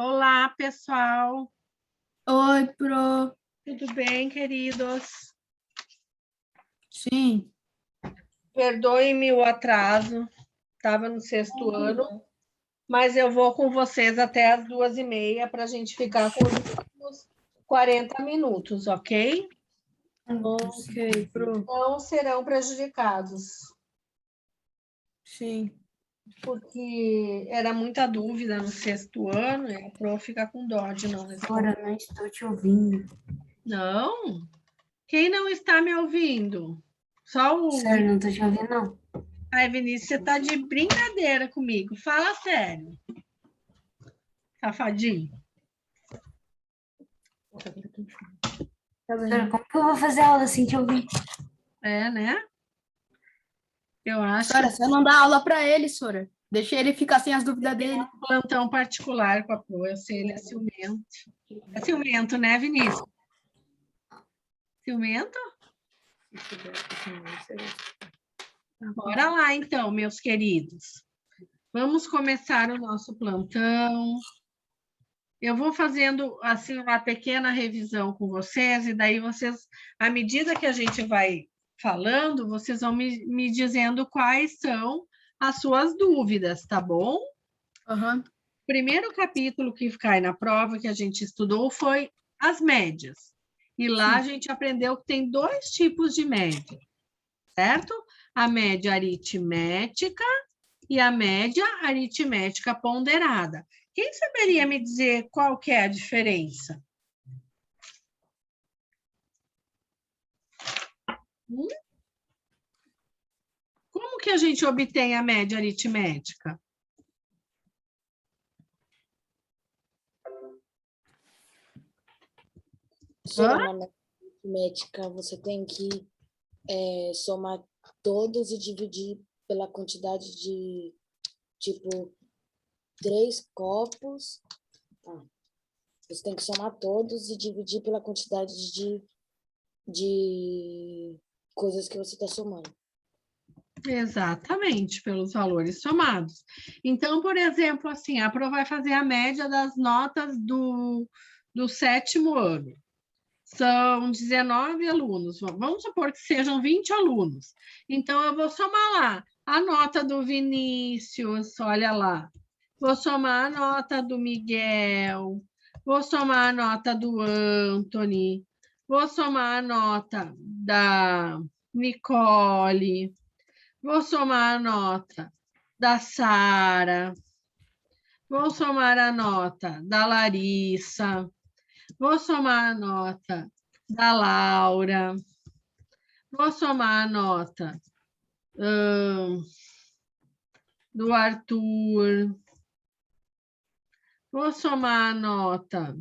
Olá, pessoal. Oi, Pro. Tudo bem, queridos? Sim. Perdoe-me o atraso, estava no sexto ano, mas eu vou com vocês até as 2h30 para a gente ficar com os últimos 40 minutos, ok? Ok, Pro. Não serão prejudicados, Sim. porque era muita dúvida no sexto ano e a Pro fica com dó de não responder. Agora não estou te ouvindo. Não? Quem não está me ouvindo? Só o... Sério, não estou te ouvindo, não. Ai, Vinícius, você tá de brincadeira comigo. Fala sério. Safadinho. Sério, como que eu vou fazer aula sem te ouvir? É, né? Eu acho Sora, você não dá aula para ele, Sora. Deixa ele ficar sem as dúvidas dele. plantão particular com a Pro. Eu sei, ele é ciumento. É ciumento, né, Vinícius? Ciumento? Bora lá, então, meus queridos. Vamos começar o nosso plantão. Eu vou fazendo, assim, uma pequena revisão com vocês, e daí vocês, à medida que a gente vai falando, vocês vão me dizendo quais são as suas dúvidas, tá bom? Uhum. Primeiro capítulo que cai na prova que a gente estudou foi as médias. E lá a gente aprendeu que tem 2 tipos de média, certo? A média aritmética e a média aritmética ponderada. Quem saberia me dizer qual que é a diferença? Como que a gente obtém a média aritmética? Só na aritmética você tem que somar todos e dividir pela quantidade de, tipo, 3 copos. Você tem que somar todos e dividir pela quantidade de coisas que você está somando. Exatamente, pelos valores somados. Então, por exemplo, assim, a Pro vai fazer a média das notas do 7º ano. São 19 alunos, vamos supor que sejam 20 alunos. Então, eu vou somar lá a nota do Vinícius, olha lá. Vou somar a nota do Miguel, vou somar a nota do Anthony, vou somar a nota da Nicole, vou somar a nota da Sara, vou somar a nota da Larissa, vou somar a nota da Laura, vou somar a nota do Arthur, vou somar a nota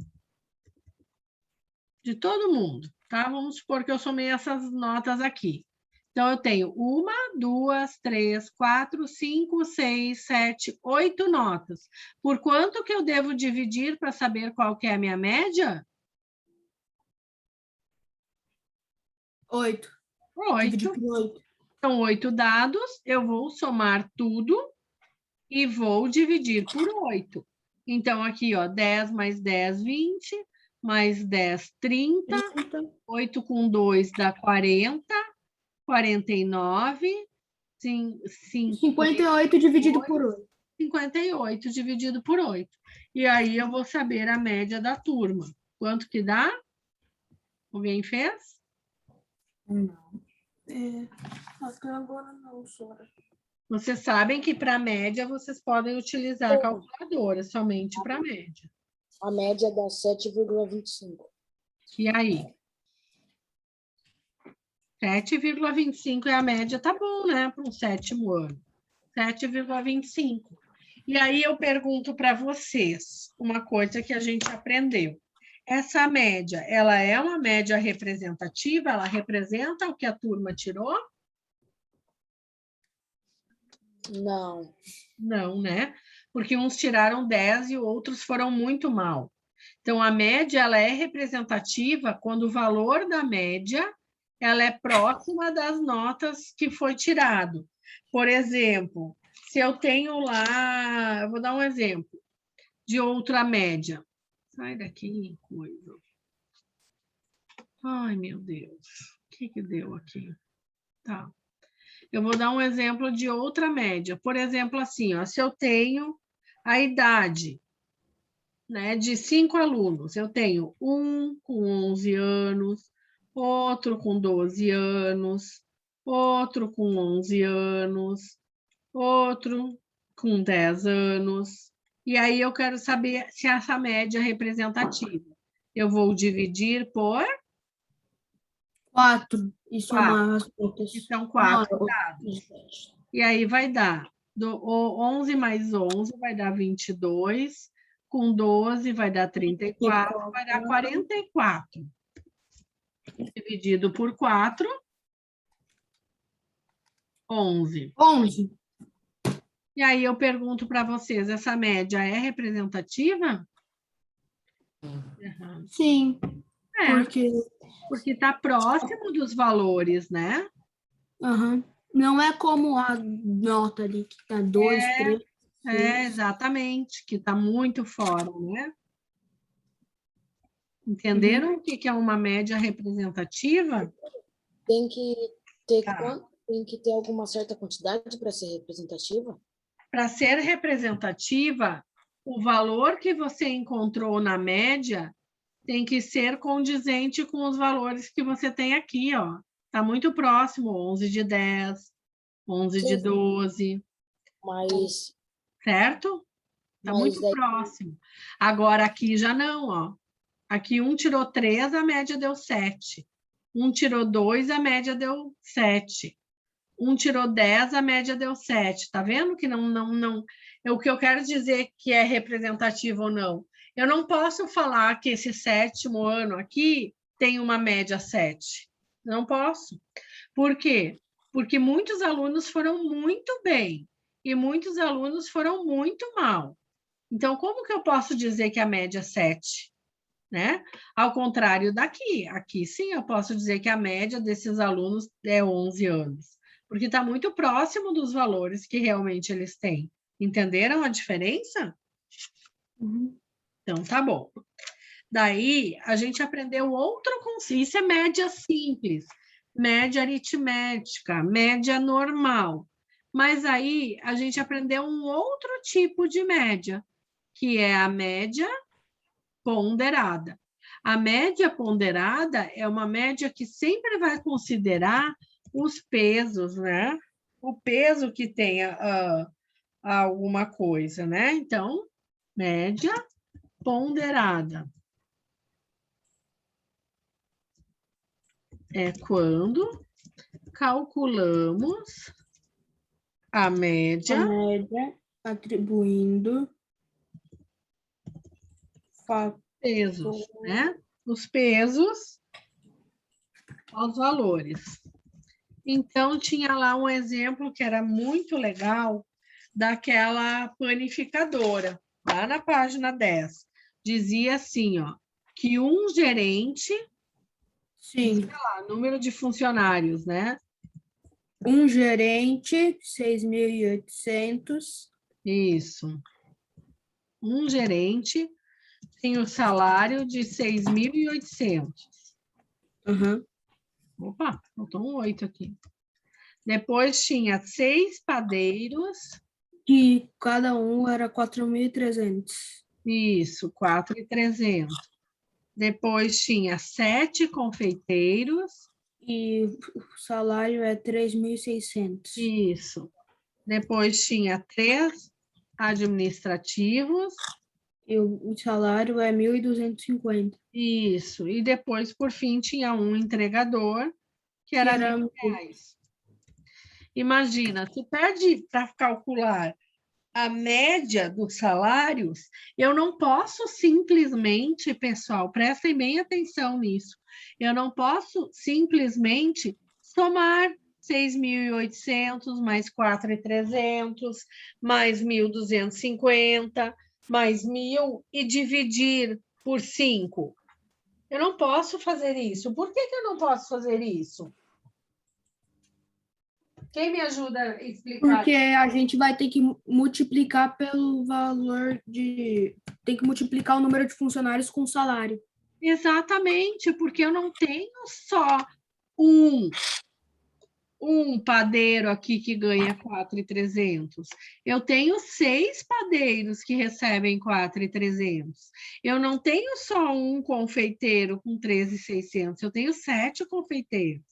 de todo mundo, tá? Vamos supor que eu somei essas notas aqui. Então, eu tenho 1, 2, 3, 4, 5, 6, 7, 8 notas. Por quanto que eu devo dividir para saber qual que é a minha média? 8. 8. Dividir por 8. São 8 dados, eu vou somar tudo e vou dividir por 8. Então, aqui, ó, 10 mais 10, 20, mais 10, 30, 8 com 2 dá 40, 49, 58 dividido por 8. 58 dividido por 8. E aí eu vou saber a média da turma. Quanto que dá? Alguém fez? Não. Até agora não, Sora. Vocês sabem que para média vocês podem utilizar a calculadora, somente para média. A média dá 7,25. E aí? 7,25 é a média, tá bom, né? Para um 7º ano. 7,25. E aí eu pergunto para vocês uma coisa que a gente aprendeu. Essa média, ela é uma média representativa? Ela representa o que a turma tirou? Não. Não, né? Porque uns tiraram 10 e outros foram muito mal. Então, a média, ela é representativa quando o valor da média, ela é próxima das notas que foi tirado. Por exemplo, se eu tenho lá, eu vou dar um exemplo, de outra média. Sai daqui, coisa. Ai, meu Deus. O que deu aqui? Tá. Eu vou dar um exemplo de outra média. Por exemplo, assim, ó, se eu tenho a idade, né, de 5 alunos, eu tenho um com 11 anos, outro com 12 anos, outro com 11 anos, outro com 10 anos. E aí eu quero saber se essa média é representativa. Eu vou dividir por 4. E 4. somar as outras. Que são 4 Não, dados. E aí vai dar 11 mais 11 vai dar 22, com 12 vai dar 34, vai dar 44. Dividido por 4, 11. 11. E aí eu pergunto para vocês, essa média é representativa? Sim. É, porque está próximo dos valores, né? Uhum. Não é como a nota ali, que tá 2, 3. Exatamente, que está muito fora, né? Entenderam o que é uma média representativa? Tem que ter Tá. tem que ter alguma certa quantidade para ser representativa? Para ser representativa, o valor que você encontrou na média tem que ser condizente com os valores que você tem aqui, ó. Está muito próximo, 11 de 10, 11 de 12. Mas, Certo? Está muito daí, próximo. Agora, aqui já não, ó. Aqui um tirou 3, a média deu 7. Um tirou 2, a média deu 7. Um tirou 10, a média deu 7. Tá vendo que não. O que eu quero dizer que é representativo ou não. Eu não posso falar que esse 7º ano aqui tem uma média 7. Não posso. Por quê? Porque muitos alunos foram muito bem e muitos alunos foram muito mal. Então, como que eu posso dizer que a média é 7? Né? Ao contrário daqui. Aqui, sim, eu posso dizer que a média desses alunos é 11 anos, porque está muito próximo dos valores que realmente eles têm. Entenderam a diferença? Uhum. Então, tá bom. Daí, a gente aprendeu outro conceito. Isso é média simples, média aritmética, média normal. Mas aí, a gente aprendeu um outro tipo de média, que é a média ponderada. A média ponderada é uma média que sempre vai considerar os pesos, né? O peso que tem alguma coisa, né? Então, média ponderada é quando calculamos a média atribuindo pesos, né? Os pesos aos valores. Então, tinha lá um exemplo que era muito legal daquela panificadora, lá na página 10. Dizia assim, ó, que um gerente, Sim. sei lá, número de funcionários, né? Um gerente, 6.800. Isso. Um gerente tem o salário de 6.800. Uhum. Opa, faltou um 8 aqui. Depois tinha 6 padeiros. Que cada um era 4.300. Isso, 4.300. Depois tinha 7 confeiteiros. E o salário é 3.600. Isso. Depois tinha 3 administrativos. E o salário é 1.250. Isso. E depois, por fim, tinha um entregador, que era R$1.000. Imagina, se pede para calcular a média dos salários, eu não posso simplesmente, pessoal, prestem bem atenção nisso, eu não posso simplesmente somar 6.800 mais 4.300 mais 1.250 mais 1.000 e dividir por 5. Eu não posso fazer isso. Por que eu não posso fazer isso? Quem me ajuda a explicar? Porque a gente vai ter que multiplicar pelo valor de... Tem que multiplicar o número de funcionários com o salário. Exatamente, porque eu não tenho só um padeiro aqui que ganha 4.300. Eu tenho 6 padeiros que recebem 4.300. Eu não tenho só um confeiteiro com 13.600. Eu tenho 7 confeiteiros.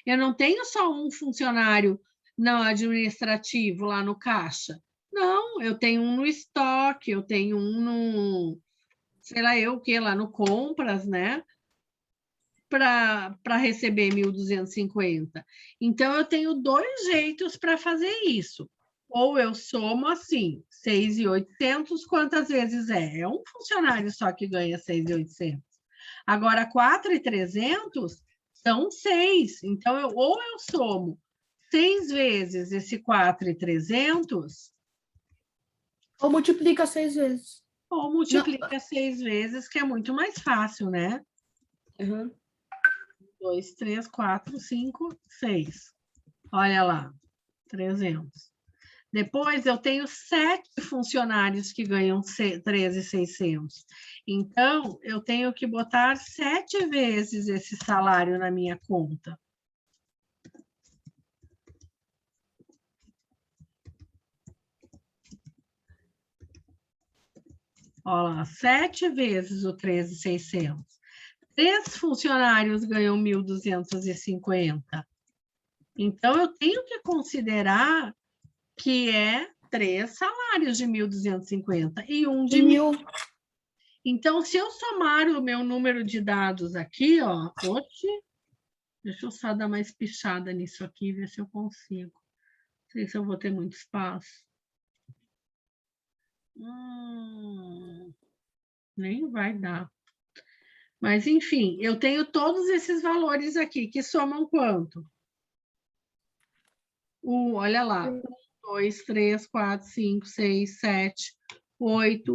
Eu não tenho só um funcionário não administrativo lá no caixa. Não, eu tenho um no estoque, eu tenho um no, sei lá eu o que, lá no compras, né? Para receber 1.250. Então, eu tenho 2 jeitos para fazer isso. Ou eu somo assim, 6.800, quantas vezes é? É um funcionário só que ganha 6.800. Agora, 4.300 são 6. Então, ou eu somo 6 vezes esse 4.300, Ou multiplica 6 vezes. ou multiplica 6 vezes, que é muito mais fácil, né? Uhum. 2, 3, 4, 5, 6. Olha lá, 300. Depois, eu tenho 7 funcionários que ganham 13.600. Então, eu tenho que botar 7 vezes esse salário na minha conta. Olha lá, 7 vezes o 13.600. 3 funcionários ganham 1.250. Então, eu tenho que considerar que é 3 salários de 1.250 e um de 1.000. Então, se eu somar o meu número de dados aqui, ó, deixa eu só dar uma espichada nisso aqui, ver se eu consigo. Não sei se eu vou ter muito espaço. Nem vai dar. Mas, enfim, eu tenho todos esses valores aqui, que somam quanto? Olha lá, 1, 2, 3, 4, 5, 6, 7, 8,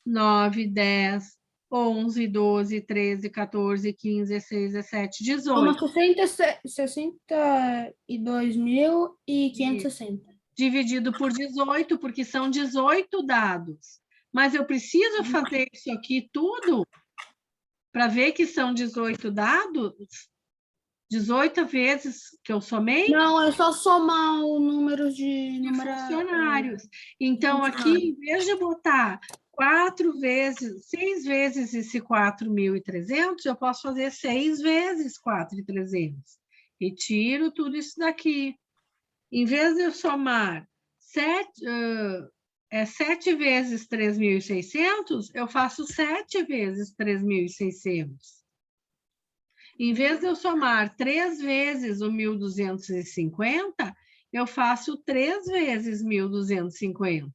9, 10, 11, 12, 13, 14, 15, 16, 17, 18. Toma 62.560. Dividido por 18, porque são 18 dados. Mas eu preciso fazer isso aqui tudo para ver que são 18 dados? 18 vezes que eu somei? Não, é só somar o número de Funcionários. Então, aqui, em vez de botar 6 vezes esse 4.300, eu posso fazer 6 vezes 4.300. Retiro tudo isso daqui. Em vez de eu somar 7 vezes 3.600, eu faço 7 vezes 3.600. Em vez de eu somar 3 vezes o 1.250, eu faço 3 vezes 1.250,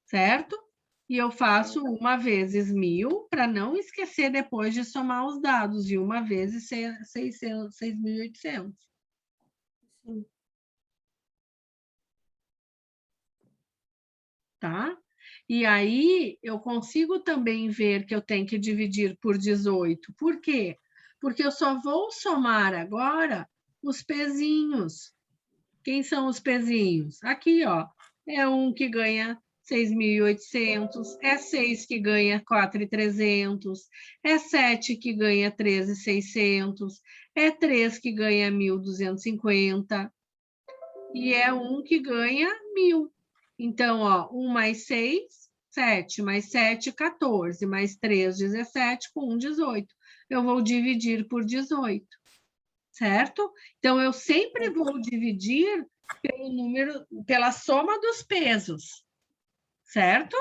certo? E eu faço uma vezes 1.000, para não esquecer depois de somar os dados, e uma vezes 6.800. Tá? E aí, eu consigo também ver que eu tenho que dividir por 18. Por quê? Porque eu só vou somar agora os pezinhos. Quem são os pezinhos? Aqui, ó, é um que ganha 6.800, é 6 que ganha 4.300, é 7 que ganha 13.600, é 3 que ganha 1.250 e é um que ganha 1.000. Então, ó, 1 mais 6, 7, mais 7, 14, mais 3, 17, com 1, 18. Eu vou dividir por 18, certo? Então, eu sempre vou dividir pelo número, pela soma dos pesos, certo?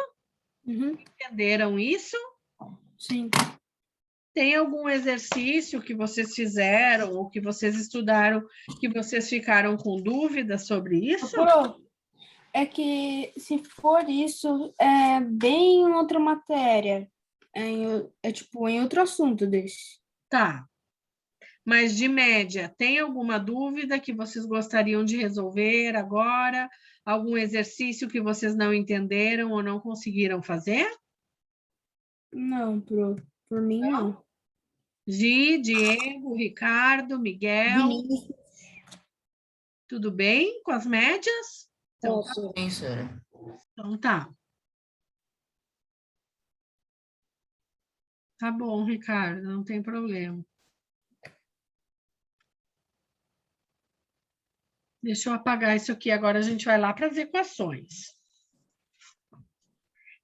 Uhum. Entenderam isso? Sim. Tem algum exercício que vocês fizeram ou que vocês estudaram que vocês ficaram com dúvidas sobre isso? Pro, é que se for isso, é bem em outra matéria. É tipo em outro assunto desse. Tá. Mas, de média, tem alguma dúvida que vocês gostariam de resolver agora? Algum exercício que vocês não entenderam ou não conseguiram fazer? Não, por mim não. Gi, Diego, Ricardo, Miguel. Vinícius. Tudo bem com as médias? Então, Posso. Bem, senhora. então tá. Tá bom, Ricardo, não tem problema. Deixa eu apagar isso aqui, agora a gente vai lá para as equações.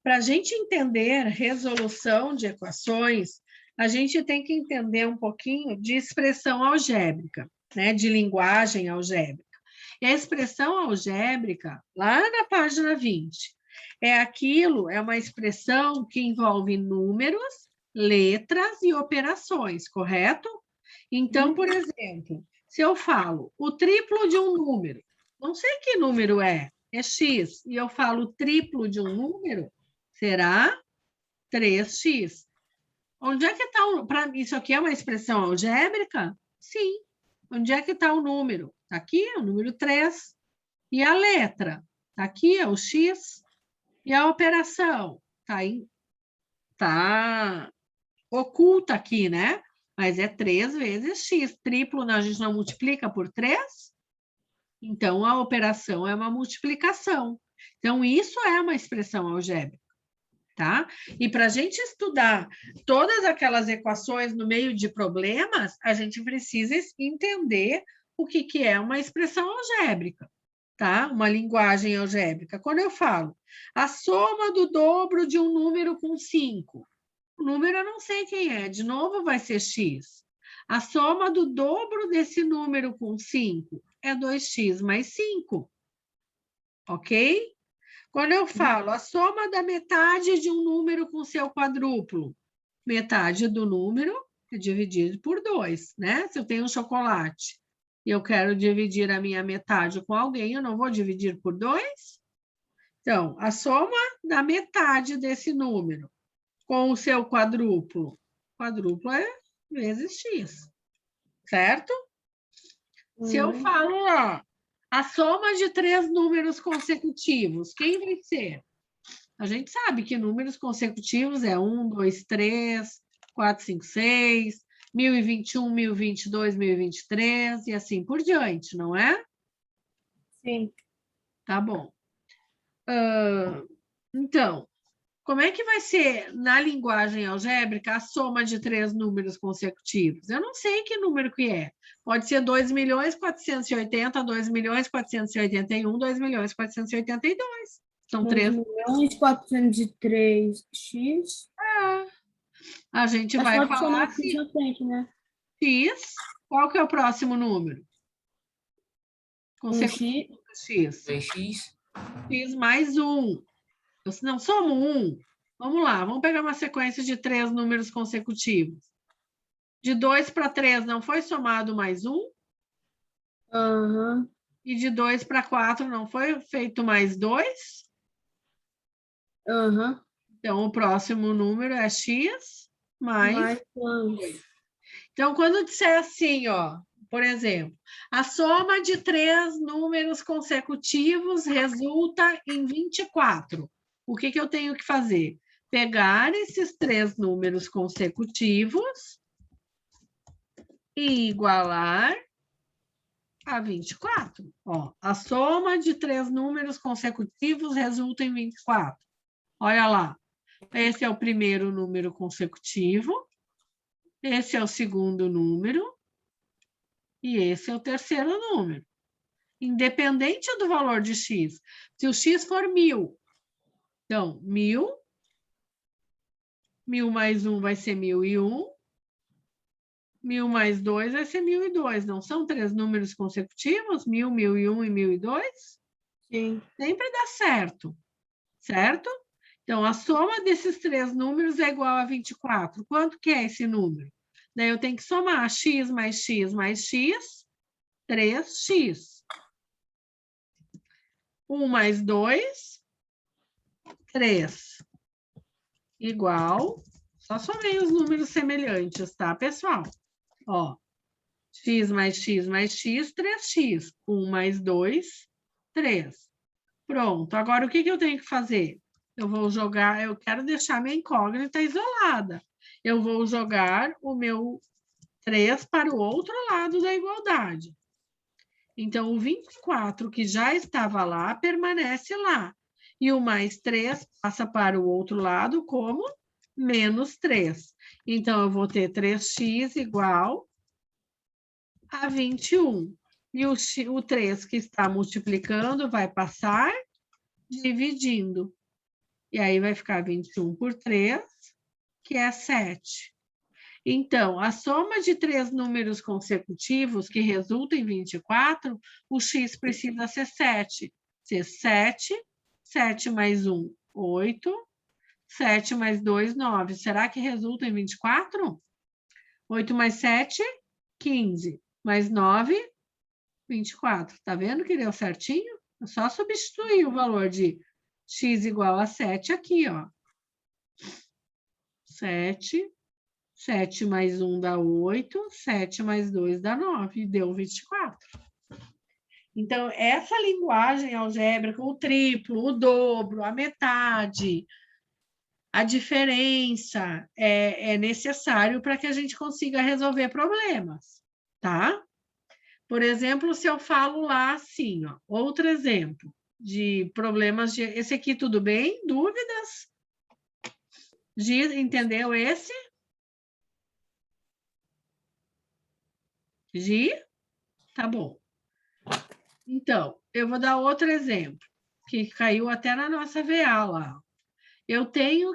Para a gente entender resolução de equações, a gente tem que entender um pouquinho de expressão algébrica, né? De linguagem algébrica. E a expressão algébrica, lá na página 20, é uma expressão que envolve números, letras e operações, correto? Então, por exemplo, se eu falo o triplo de um número, não sei que número é x, e eu falo o triplo de um número, será 3x. Onde é que está isso aqui é uma expressão algébrica? Sim. Onde é que está o número? Está aqui, é o número 3. E a letra? Está aqui, é o x. E a operação? Está oculta aqui, né? Mas é 3 vezes x. Triplo, a gente não multiplica por 3? Então, a operação é uma multiplicação. Então, isso é uma expressão algébrica. Tá? E para a gente estudar todas aquelas equações no meio de problemas, a gente precisa entender o que é uma expressão algébrica, tá? Uma linguagem algébrica. Quando eu falo a soma do dobro de um número com 5, o número eu não sei quem é, de novo vai ser x. A soma do dobro desse número com 5 é 2x mais 5, ok? Quando eu falo a soma da metade de um número com seu quadrúplo, metade do número é dividido por 2, né? Se eu tenho um chocolate e eu quero dividir a minha metade com alguém, eu não vou dividir por 2? Então, a soma da metade desse número com o seu quadrúplo é vezes x, certo? Se eu falo, ó, a soma de 3 números consecutivos, quem vai ser? A gente sabe que números consecutivos é 1, 2, 3, 4, 5, 6, 1021, 1022, 1023 e assim por diante, não é? Sim. Tá bom. Então, como é que vai ser na linguagem algébrica a soma de 3 números consecutivos? Eu não sei que número que é. Pode ser 2.480.000, 2.481.000, 2.482.000. São 3. 2.403x. A gente É vai só falar somar assim, aqui na frente, né? x, qual que é o próximo número? Consecutivo x. 2x. X mais 1. Não somo 1. Vamos lá, vamos pegar uma sequência de 3 números consecutivos. De 2 para 3 não foi somado mais 1? Aham. E de 2 para 4 não foi feito mais 2? Aham. Então, o próximo número é x mais 2. Então, quando disser assim, ó, por exemplo, a soma de 3 números consecutivos resulta em 24. O que eu tenho que fazer? Pegar esses 3 números consecutivos e igualar a 24. Ó, a soma de 3 números consecutivos resulta em 24. Olha lá. Esse é o primeiro número consecutivo. Esse é o segundo número. E esse é o terceiro número. Independente do valor de x. Se o x for 1.000, então, 1.000. 1.000 mais 1 vai ser 1.001. 1.000 mais 2 vai ser 1.002. Não são 3 números consecutivos? 1.000, 1.001 e 1.002? Sim. Sempre dá certo. Certo? Então, a soma desses 3 números é igual a 24. Quanto que é esse número? Daí eu tenho que somar x mais x mais x, 3x. 1 mais 2, 3. Igual, só somei os números semelhantes, tá, pessoal? Ó, x mais x mais x, 3x. 1 mais 2, 3. Pronto, agora o que eu tenho que fazer? Eu vou jogar, eu quero deixar minha incógnita isolada. Eu vou jogar o meu 3 para o outro lado da igualdade. Então, o 24 que já estava lá, permanece lá. E o mais 3 passa para o outro lado como menos 3. Então, eu vou ter 3x igual a 21. E o 3 que está multiplicando vai passar dividindo. E aí vai ficar 21 por 3, que é 7. Então, a soma de 3 números consecutivos que resulta em 24, o x precisa ser 7. Ser 7, 7 mais 1, 8, 7 mais 2, 9. Será que resulta em 24? 8 mais 7, 15. Mais 9, 24. Tá vendo que deu certinho? É só substituir o valor de x igual a 7 aqui, ó. 7, 7 mais 1 dá 8, 7 mais 2 dá 9, deu 24. Então, essa linguagem algébrica, o triplo, o dobro, a metade, a diferença, é necessário para que a gente consiga resolver problemas, tá? Por exemplo, se eu falo lá assim, ó, outro exemplo de problemas de... Esse aqui, tudo bem? Dúvidas? Gi, entendeu esse? Gi? Tá bom. Então, eu vou dar outro exemplo, que caiu até na nossa VA lá. Eu tenho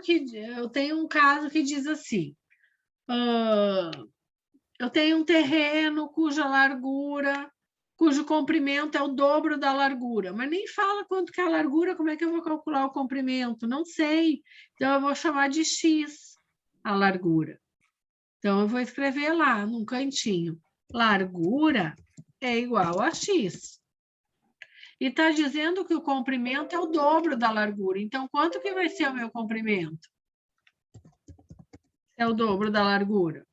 um caso que diz assim, eu tenho um terreno cuja largura, cujo comprimento é o dobro da largura, mas nem fala quanto que é a largura, como é que eu vou calcular o comprimento? Não sei. Então, eu vou chamar de x a largura. Então, eu vou escrever lá, num cantinho. Largura é igual a x. E está dizendo que o comprimento é o dobro da largura. Então, quanto que vai ser o meu comprimento? É o dobro da largura.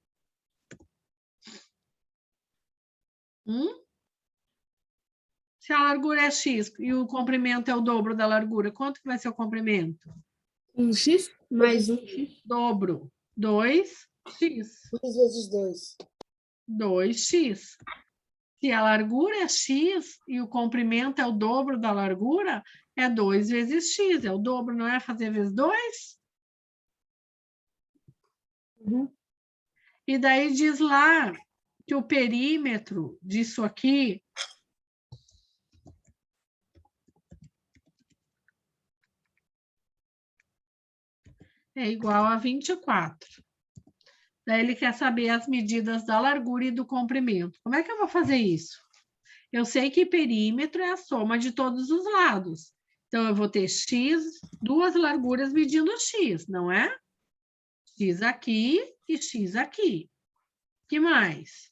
Se a largura é x e o comprimento é o dobro da largura, quanto que vai ser o comprimento? 1x mais 1x. Dobro. 2x. 2 vezes 2. 2x. Se a largura é x e o comprimento é o dobro da largura, é 2 vezes x. É o dobro, não é fazer vezes 2? E daí diz lá que o perímetro disso aqui é igual a 24. Daí ele quer saber as medidas da largura e do comprimento. Como é que eu vou fazer isso? Eu sei que perímetro é a soma de todos os lados. Então, eu vou ter x, duas larguras medindo x, não é? X aqui e x aqui. Que mais?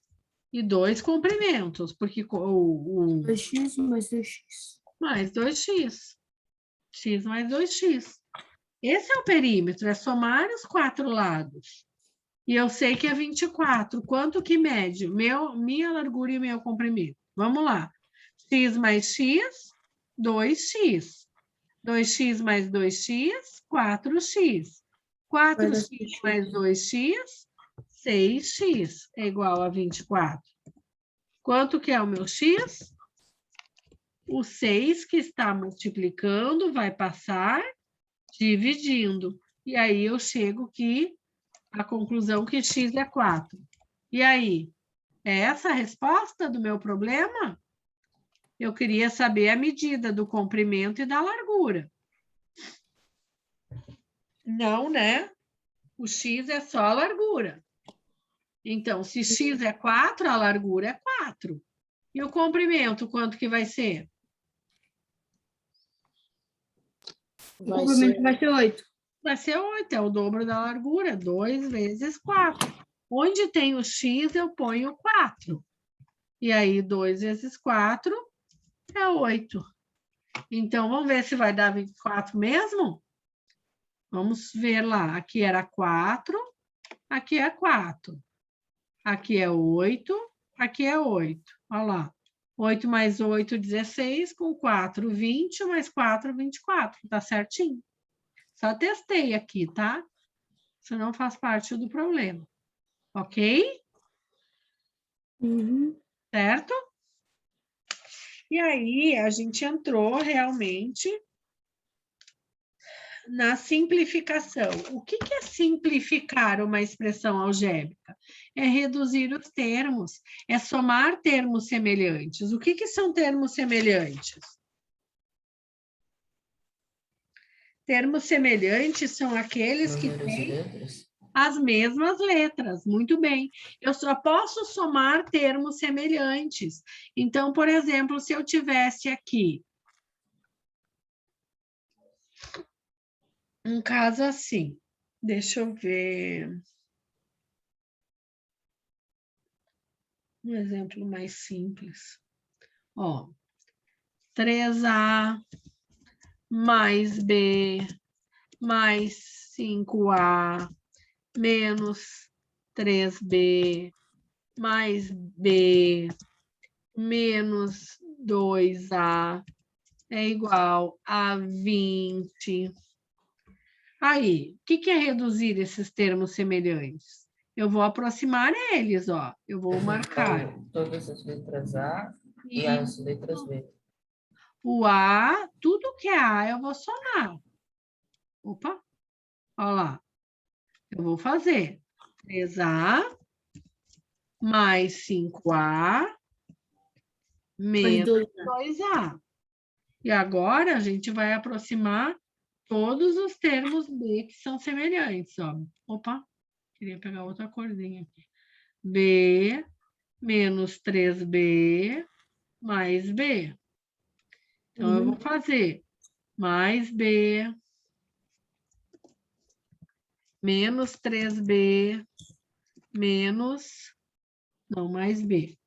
E 2 comprimentos, porque 2x mais 2x. mais 2x. X mais 2x. Esse é o perímetro, é somar os 4 lados. E eu sei que é 24. Quanto que mede? Minha largura e meu comprimento. Vamos lá. X mais x, 2x. 2x mais 2x, 4x. 4x mais 2x, 6x. É igual a 24. Quanto que é o meu x? O 6 que está multiplicando vai passar dividindo. E aí eu chego que a conclusão que x é 4. E aí, é essa a resposta do meu problema? Eu queria saber a medida do comprimento e da largura. Não, né? O x é só a largura. Então, se x é 4, a largura é 4. E o comprimento, quanto que vai ser? O comprimento vai ser 8. Vai ser 8, é o dobro da largura, 2 vezes 4. Onde tem o x, eu ponho 4. E aí, 2 vezes 4 é 8. Então, vamos ver se vai dar 24 mesmo? Vamos ver lá. Aqui era 4, aqui é 4. Aqui é 8, aqui é 8. Olha lá. 8 mais 8, 16, com 4, 20, mais 4, 24. Tá certinho. Só testei aqui, tá? Isso não faz parte do problema. Ok? Certo? E aí, a gente entrou realmente na simplificação. O que é simplificar uma expressão algébrica? É reduzir os termos, é somar termos semelhantes. O que são termos semelhantes? Termos semelhantes são aqueles que Números e têm letras. as mesmas letras. Muito bem. Eu só posso somar termos semelhantes. Então, por exemplo, se eu tivesse aqui um caso assim, deixa eu ver um exemplo mais simples. Ó, 3A mais B mais 5A menos 3B mais B menos 2A é igual a 20. Aí, o que é reduzir esses termos semelhantes? Eu vou aproximar eles, ó. Eu vou marcar. Todas as letras A e E as letras B. o A, tudo que é A, eu vou somar. Opa, olha lá. Eu vou fazer 3A mais 5A menos 2A. E agora a gente vai aproximar todos os termos B que são semelhantes, ó. Opa, queria pegar outra corzinha aqui. B menos 3B mais B. Então, eu vou fazer mais B menos 3B menos... Não, mais B.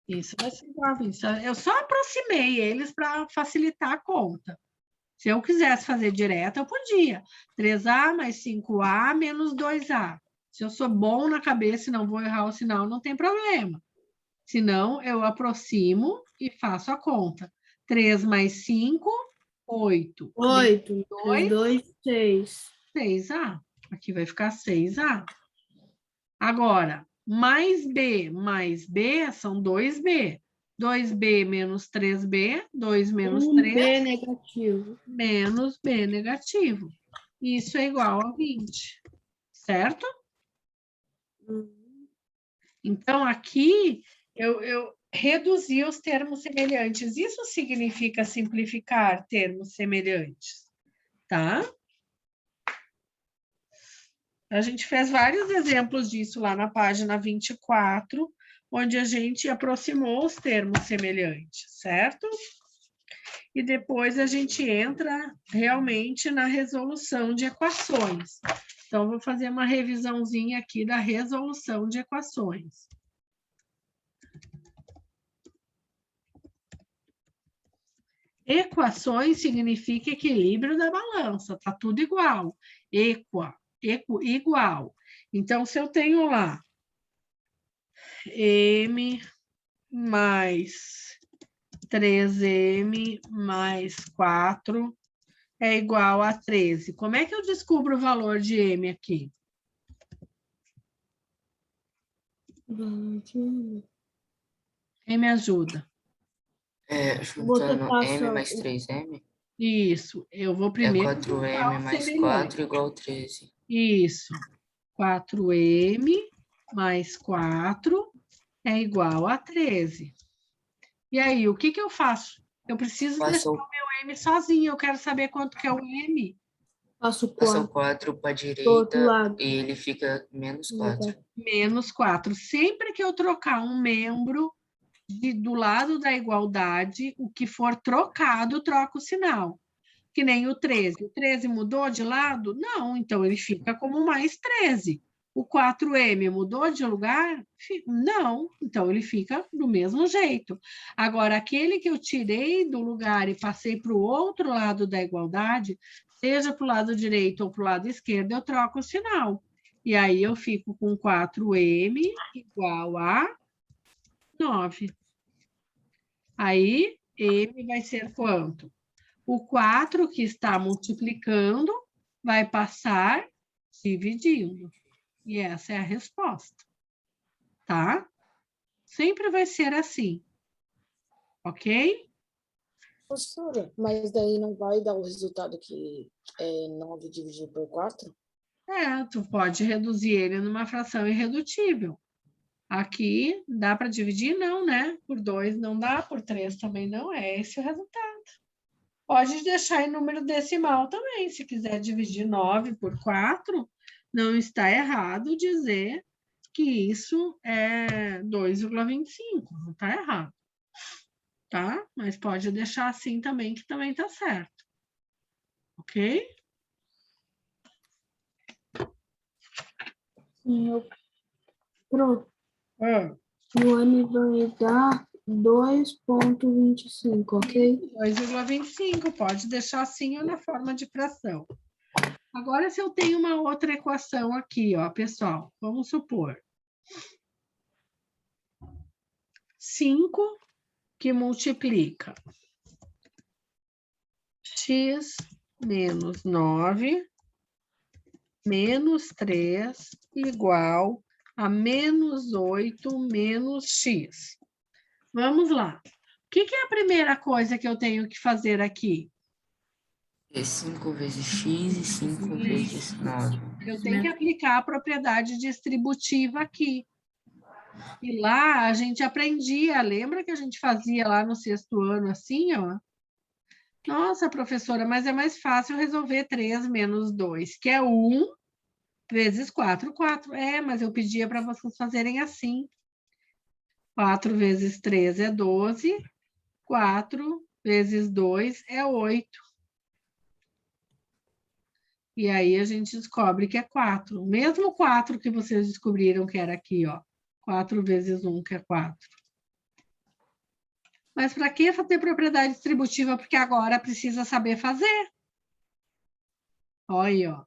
Isso vai ser igual a isso. Eu só aproximei eles para facilitar a conta. Se eu quisesse fazer direto, eu podia. 3A mais 5A menos 2A. Se eu sou bom na cabeça e não vou errar o sinal, não tem problema. Senão, eu aproximo e faço a conta. 3 mais 5, 8. 8, 2, 2, 6. 6A. Aqui vai ficar 6A. Agora, mais B são 2B. 2B menos 3B, 2 menos 3, B negativo. menos B negativo. Isso é igual a 20, certo? Então, aqui, eu reduzi os termos semelhantes. Isso significa simplificar termos semelhantes, tá? A gente fez vários exemplos disso lá na página 24, onde a gente aproximou os termos semelhantes, certo? E depois a gente entra realmente na resolução de equações. Então, vou fazer uma revisãozinha aqui da resolução de equações. Equações significa equilíbrio da balança, tá tudo igual. Igual. Então, se eu tenho lá M mais 3M mais 4 é igual a 13. Como é que eu descubro o valor de M aqui? Quem me ajuda? Juntando M mais 3M Isso, eu vou é primeiro 4M mais 4 igual a 13. Isso, 4M mais 4 é igual a 13. E aí, o que eu faço? Eu preciso deixar o meu M sozinho, eu quero saber quanto que é o M. Passo Passa o 4. 4 para a outro direita lado. e ele fica menos 4. Menos 4. Sempre que eu trocar um membro do lado da igualdade, o que for trocado, troca o sinal. Que nem o 13. O 13 mudou de lado? Não, então ele fica como mais 13. O 4M mudou de lugar? Não, então ele fica do mesmo jeito. Agora, aquele que eu tirei do lugar e passei para o outro lado da igualdade, seja para o lado direito ou para o lado esquerdo, eu troco o sinal. E aí eu fico com 4M igual a 9. Aí, M vai ser quanto? O 4 que está multiplicando vai passar dividindo. E essa é a resposta. Tá? Sempre vai ser assim. ok? Professora, mas daí não vai dar o resultado que é 9 dividido por 4? Tu pode reduzir ele numa fração irredutível. Aqui, dá para dividir? Não, né? Por 2 não dá, por 3 também não. É esse o resultado. Pode deixar em número decimal também. Se quiser dividir 9 por 4, não está errado dizer que isso é 2,25. Não está errado. Tá? Mas pode deixar assim também, que também está certo. Ok? Sim, Pro, Ah. o N vai dar 2,25, ok? 2,25, pode deixar assim ou na forma de fração. Agora, se eu tenho uma outra equação aqui, ó, pessoal, vamos supor. 5 que multiplica x menos 9 menos 3 igual a menos 8 menos x. Vamos lá. O que é a primeira coisa que eu tenho que fazer aqui? É 5 vezes x e 5 vezes 9. Eu tenho que aplicar a propriedade distributiva aqui. E lá a gente aprendia, lembra que a gente fazia lá no 6º ano assim, ó? Nossa, professora, mas é mais fácil resolver 3 menos 2, que é 1 vezes 4. 4, mas eu pedia para vocês fazerem assim. 4 vezes 3 é 12, 4 vezes 2 é 8. E aí a gente descobre que é 4. O mesmo 4 que vocês descobriram que era aqui, ó. 4 vezes 1, que é 4. Mas para que fazer propriedade distributiva? Porque agora precisa saber fazer. Olha aí, ó.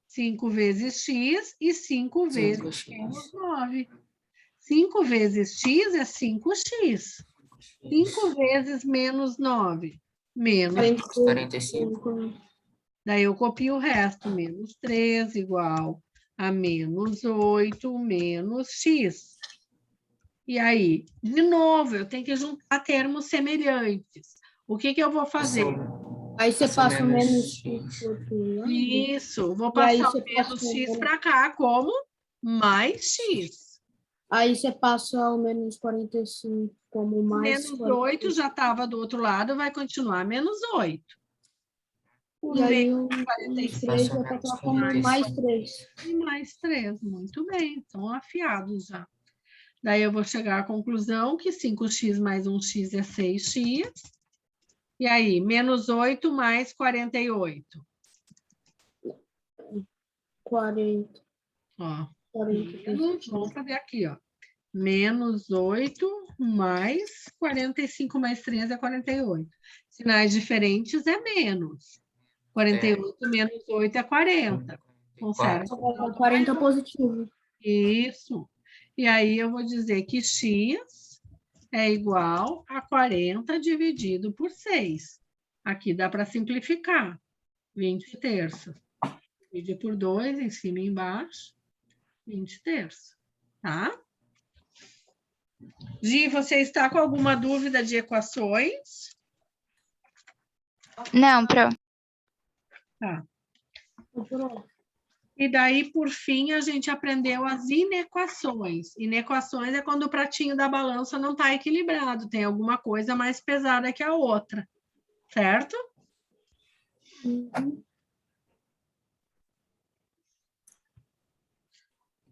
5 vezes x e 5 vezes menos 9. 5 vezes x é 5x. 5 vezes menos 9. Menos 45. Daí eu copio o resto. Menos 3 igual a menos 8 menos x. E aí, de novo, eu tenho que juntar termos semelhantes. O que eu vou fazer? Aí você passa o menos x. Isso, vou passar o menos x para cá como mais x. Aí você passa o menos 45 como mais Menos 8 já estava do outro lado, vai continuar menos 8. E aí o 3 vai passar como mais 3. E mais 3, muito bem, estão afiados já. Daí eu vou chegar à conclusão que 5x mais 1x é 6x. E aí, menos 8 mais 48. 40. Ó, 40. vamos fazer aqui, ó. Menos 8 mais 45 mais 3 é 48. Sinais diferentes é menos. 48 menos 8 é 40. Conserva. 40 positivo. Isso. E aí eu vou dizer que x é igual a 40 dividido por 6. Aqui dá para simplificar. 20 terços. Divide por 2, em cima e embaixo. 20 terços. Tá? Gi, você está com alguma dúvida de equações? Não, Pro. Tá. E daí, por fim, a gente aprendeu as inequações. Inequações é quando o pratinho da balança não está equilibrado, tem alguma coisa mais pesada que a outra, certo?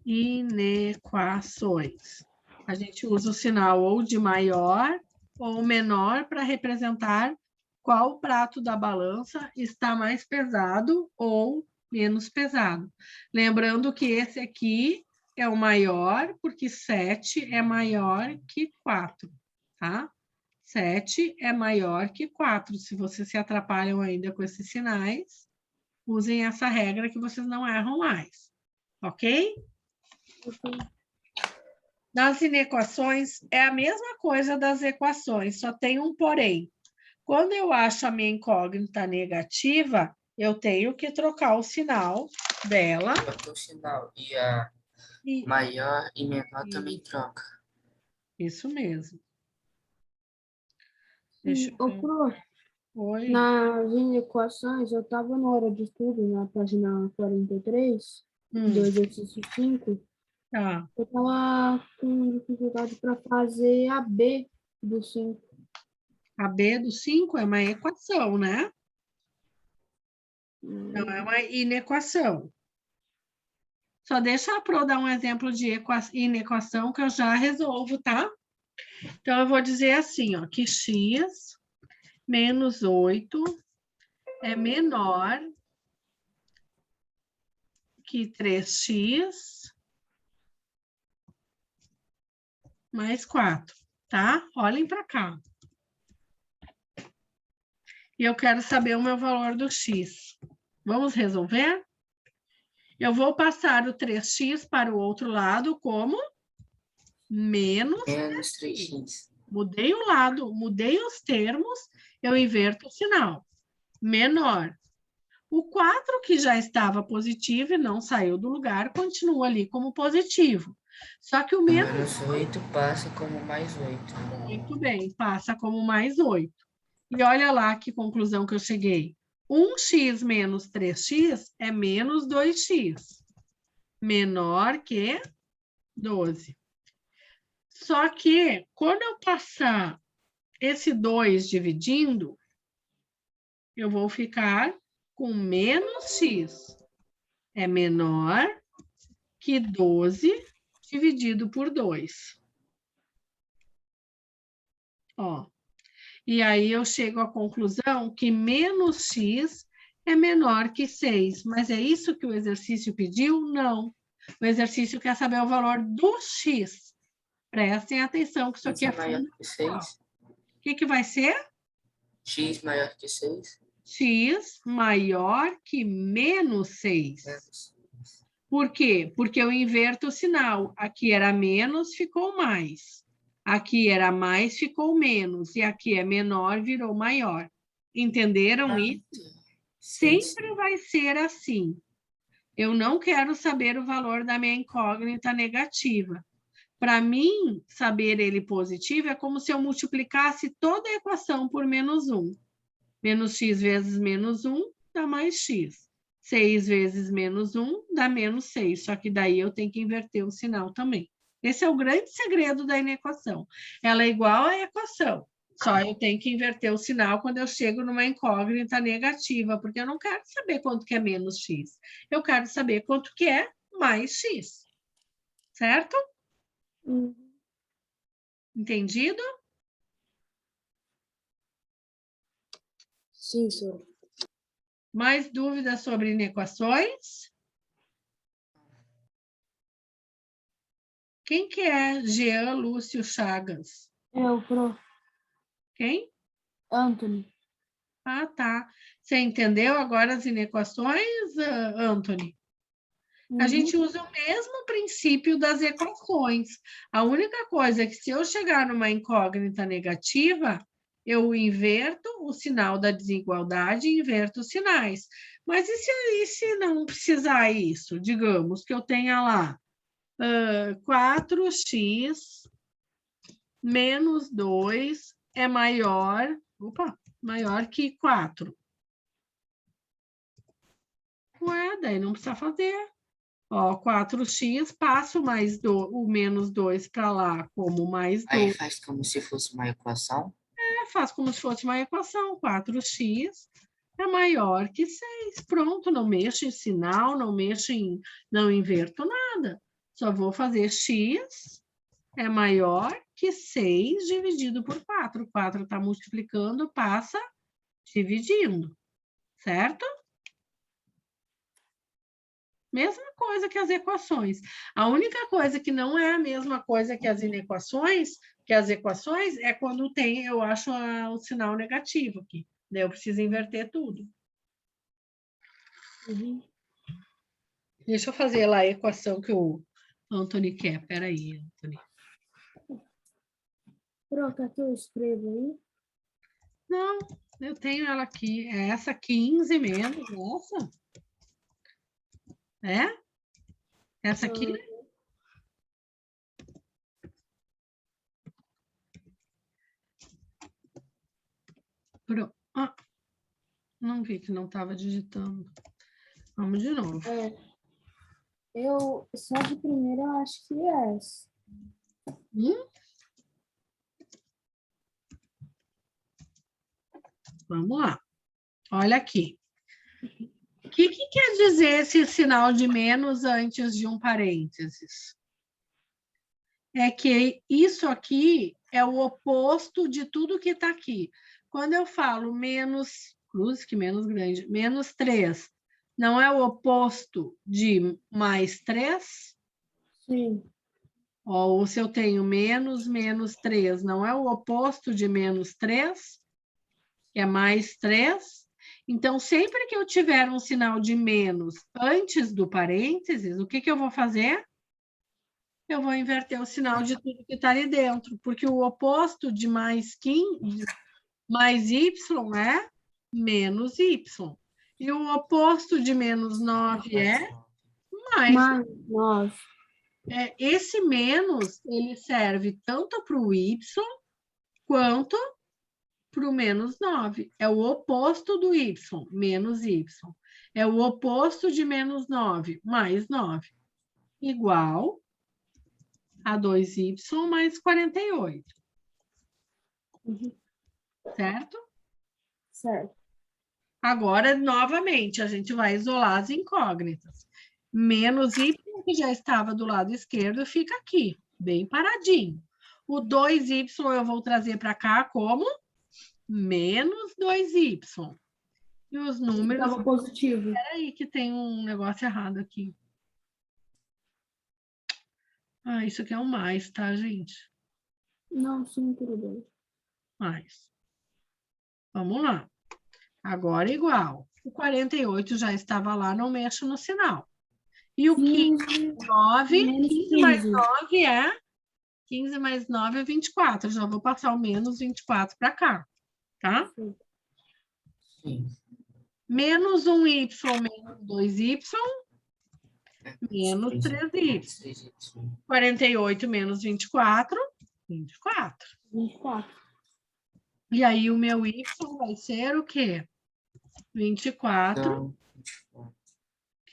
Inequações. A gente usa o sinal ou de maior ou menor para representar qual prato da balança está mais pesado ou menos pesado. Lembrando que esse aqui é o maior, porque 7 é maior que 4, tá? 7 é maior que 4. Se vocês se atrapalham ainda com esses sinais, usem essa regra que vocês não erram mais, ok? Nas inequações, é a mesma coisa das equações, só tem um porém. Quando eu acho a minha incógnita negativa, eu tenho que trocar o sinal dela. Troca o sinal. E a maior e menor também troca. Isso mesmo. Deixa eu Ô, ver. Pro, Oi. nas equações, eu estava na hora de estudo, na página 43, do exercício 5, Tá. eu estava com dificuldade para fazer a B do 5. A B do 5 é uma equação, né? Não é uma inequação. Só deixa a Pro dar um exemplo de inequação que eu já resolvo, tá? Então, eu vou dizer assim, ó, que x menos 8 é menor que 3x mais 4, tá? Olhem para cá. E eu quero saber o meu valor do x. Vamos resolver? Eu vou passar o 3x para o outro lado como menos. Menos 3x. Mudei o lado, mudei os termos, eu inverto o sinal. Menor. O 4, que já estava positivo e não saiu do lugar, continua ali como positivo. Só que o menos Menos 8 passa como mais 8. muito bem, passa como mais 8. E olha lá que conclusão que eu cheguei. 1x menos 3x é menos 2x. Menor que 12. Só que, quando eu passar esse 2 dividindo, eu vou ficar com menos x. É menor que 12 dividido por 2. Ó. E aí eu chego à conclusão que menos x é menor que 6. Mas é isso que o exercício pediu? Não. O exercício quer saber o valor do x. Prestem atenção que isso aqui é Maior fundamental. que 6. O que vai ser? X maior que 6. X maior que menos 6. Menos. Por quê? Porque eu inverto o sinal. Aqui era menos, ficou mais. Aqui era mais, ficou menos. E aqui é menor, virou maior. Entenderam isso? Sim, Sempre vai ser assim. Eu não quero saber o valor da minha incógnita negativa. Para mim, saber ele positivo é como se eu multiplicasse toda a equação por menos 1. Menos x vezes menos 1 dá mais x. 6 vezes menos 1 dá menos 6. Só que daí eu tenho que inverter o sinal também. Esse é o grande segredo da inequação. Ela é igual à equação. Só eu tenho que inverter o sinal quando eu chego numa incógnita negativa, porque eu não quero saber quanto que é menos x. Eu quero saber quanto que é mais x. Certo? Entendido? Sim, senhora. Mais dúvidas sobre inequações? Quem que é Jean Lúcio Chagas? Eu, Pro, Quem? Anthony. Ah, tá. Você entendeu agora as inequações, Anthony? A gente usa o mesmo princípio das equações. A única coisa é que se eu chegar numa incógnita negativa, eu inverto o sinal da desigualdade e inverto os sinais. Mas e se não precisar isso? Digamos que eu tenha lá 4x menos 2 é maior que 4. Ué, daí não precisa fazer. Ó, 4x, passo o menos 2 para lá como mais 2. Aí faz como se fosse uma equação. Faz como se fosse uma equação. 4x é maior que 6. Pronto, não mexo em sinal, não inverto nada. Só vou fazer x é maior que 6 dividido por 4. 4 está multiplicando, passa dividindo, certo? Mesma coisa que as equações. A única coisa que não é a mesma coisa que as equações, é quando eu acho o sinal negativo aqui. Daí eu preciso inverter tudo. Deixa eu fazer lá a equação que o Anthony quer. Peraí, Anthony. Pro, quer que eu escreva aí? Não, eu tenho ela aqui. É essa 15 menos essa? É? Essa aqui? Ah, não vi que não estava digitando. Vamos de novo. Eu, só de primeira, eu acho que é essa. Vamos lá. Olha aqui. O que quer dizer esse sinal de menos antes de um parênteses? É que isso aqui é o oposto de tudo que está aqui. Quando eu falo menos, cruz, que menos grande, menos 3, não é o oposto de mais 3? Sim. Ou se eu tenho menos 3, não é o oposto de menos 3? Que é mais 3? Então, sempre que eu tiver um sinal de menos antes do parênteses, o que eu vou fazer? Eu vou inverter o sinal de tudo que está ali dentro, porque o oposto de mais 15, mais y é menos y. E o oposto de menos 9 é mais. Mais 9. Esse menos, ele serve tanto para o y quanto para o menos 9. É o oposto do y, menos y. É o oposto de menos 9, mais 9. Igual a 2y mais 48. Certo? Certo. Agora, novamente, a gente vai isolar as incógnitas. Menos y, que já estava do lado esquerdo, fica aqui, bem paradinho. O 2y eu vou trazer para cá como menos 2y. E os números... Estava positivo. Espera aí que tem um negócio errado aqui. Ah, isso aqui é um mais, tá, gente? Não, sim, tudo bem. Mais. Vamos lá. Agora igual. O 48 já estava lá, não mexo no sinal. E o 15, 9, 15 mais 9 é... 15 mais 9 é 24. Já vou passar o menos 24 para cá, tá? Sim. Menos 1y menos 2y, menos 3y. 48 menos 24, 24. 24. E aí o meu y vai ser o quê? 24. Então,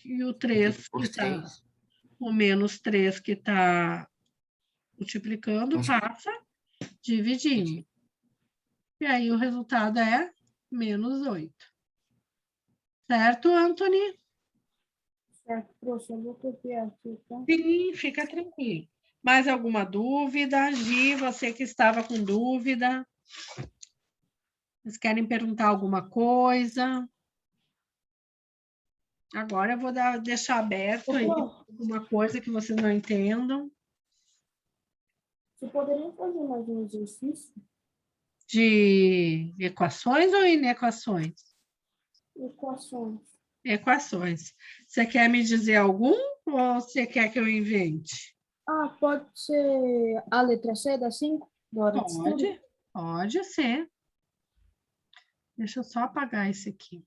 E o 3 por que está... 3. O menos 3 que está multiplicando, passa dividindo. E aí o resultado é menos 8. Certo, Anthony? Certo, professor, eu vou copiar aqui, tá? Sim, fica tranquilo. Mais alguma dúvida? Gi, você que estava com dúvida? Vocês querem perguntar alguma coisa? Agora eu vou deixar aberto aí alguma coisa que vocês não entendam. Você poderia fazer mais um exercício? De equações ou inequações? Equações. Equações. Você quer me dizer algum ou você quer que eu invente? Ah, pode ser a letra C da 5? Da hora de estudo? Pode ser. Deixa eu só apagar esse aqui.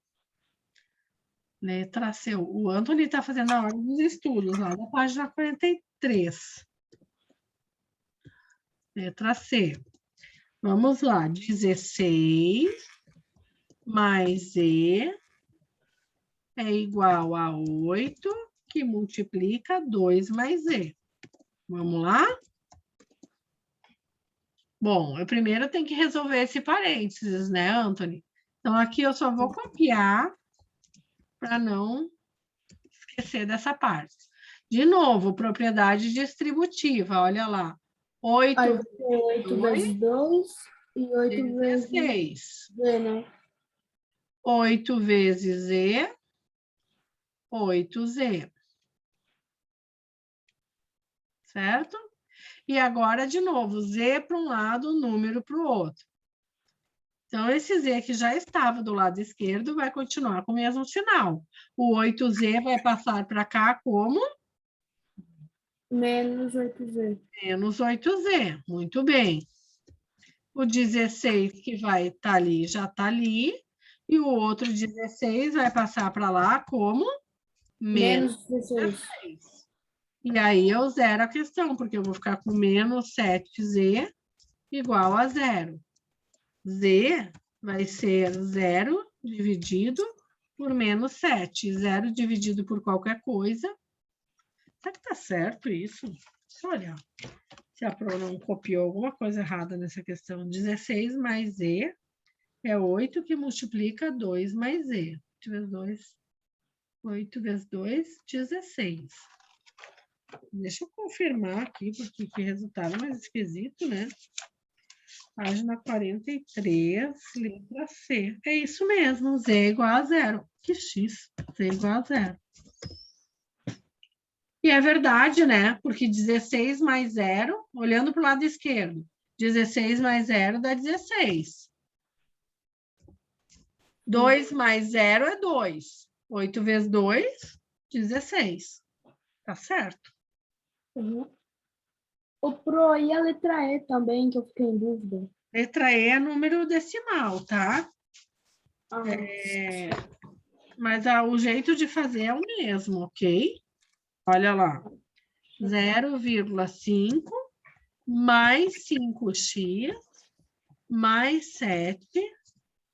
Letra C. O Anthony está fazendo a ordem dos estudos, lá da página 43. Letra C. Vamos lá. 16 mais E é igual a 8, que multiplica 2 mais E. Vamos lá? Bom, eu primeiro tenho que resolver esse parênteses, né, Anthony? Então, aqui eu só vou copiar para não esquecer dessa parte. De novo, propriedade distributiva, olha lá. 8 Aí, 8 vezes 2 e 8 vezes 16. V, né? 8 vezes E, 8Z. Certo? E agora, de novo, Z para um lado, número para o outro. Então, esse Z que já estava do lado esquerdo vai continuar com o mesmo sinal. O 8Z vai passar para cá como? Menos 8Z. Menos 8Z. Muito bem. O 16 que vai estar ali, já está ali. E o outro 16 vai passar para lá como? Menos 16. E aí eu zero a questão, porque eu vou ficar com menos 7Z igual a 0. Z vai ser 0 dividido por menos 7. 0 dividido por qualquer coisa. Será que está certo isso? Deixa eu olhar. Se a Pro não copiou alguma coisa errada nessa questão. 16 mais E é 8 que multiplica 2 mais E. 8 vezes 2, 8 vezes 2, 16. Deixa eu confirmar aqui, porque que resultado mais esquisito, né? Página 43, letra C. É isso mesmo, Z é igual a 0. Que X? Z é igual a 0. E é verdade, né? Porque 16 mais 0, olhando para o lado esquerdo, 16 mais 0 dá 16. 2 mais 0 é 2. 8 vezes 2, 16. Tá certo. Uhum. O Pro, e a letra E também, que eu fiquei em dúvida. Letra E é número decimal, tá? Ah, Mas o jeito de fazer é o mesmo, ok? Olha lá. 0,5 mais 5x mais 7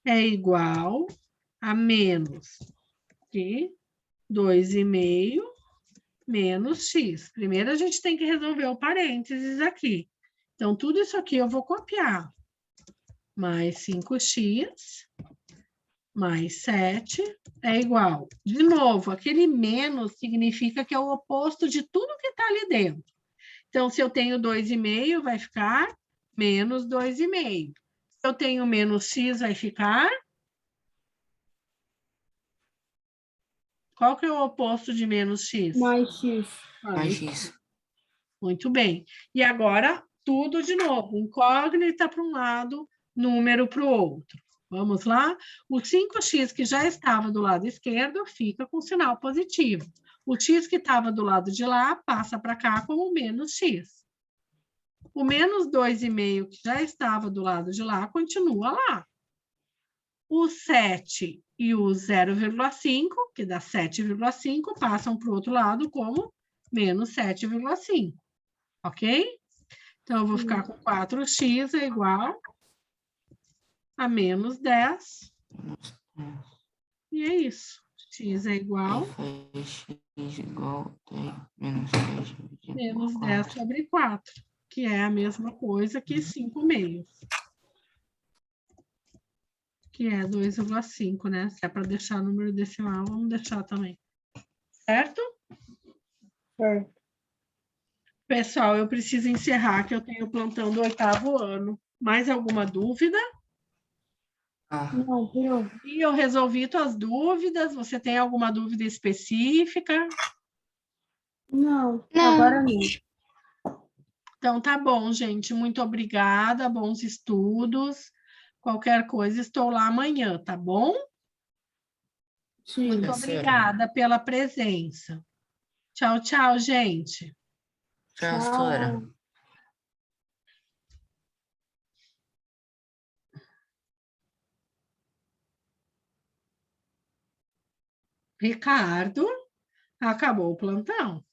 é igual a menos que 2,5 menos x. Primeiro a gente tem que resolver o parênteses aqui. Então, tudo isso aqui eu vou copiar. Mais 5x mais 7 é igual. De novo, aquele menos significa que é o oposto de tudo que está ali dentro. Então, se eu tenho 2,5, vai ficar menos 2,5. Se eu tenho menos x, vai ficar... Qual que é o oposto de menos x? mais X. Mais X. Muito bem. E agora, tudo de novo. Incógnita para um lado, número para o outro. Vamos lá? O 5x que já estava do lado esquerdo fica com sinal positivo. O x que estava do lado de lá passa para cá como menos x. O menos 2,5 que já estava do lado de lá continua lá. O 7 e o 0,5, que dá 7,5, passam para o outro lado como menos 7,5. Ok? Então, eu vou ficar com 4x é igual a menos 10. E é isso. X é igual Aí faz X igual a menos 10 dividido menos por 10 4. sobre 4, que é a mesma coisa que 5 meios. Que é 2,5, né? Se é para deixar número decimal, vamos deixar também. Certo? Certo. Pessoal, eu preciso encerrar, que eu tenho plantão do 8º ano. Mais alguma dúvida? Ah, Não, Pro. E eu resolvi tuas dúvidas. Você tem alguma dúvida específica? Não, agora não. Então, tá bom, gente. Muito obrigada. Bons estudos. Qualquer coisa, estou lá amanhã, tá bom? Sim. Muito tá certo. obrigada pela presença. Tchau, tchau, gente. Tchau, Tchau. Sora. Ricardo, acabou o plantão.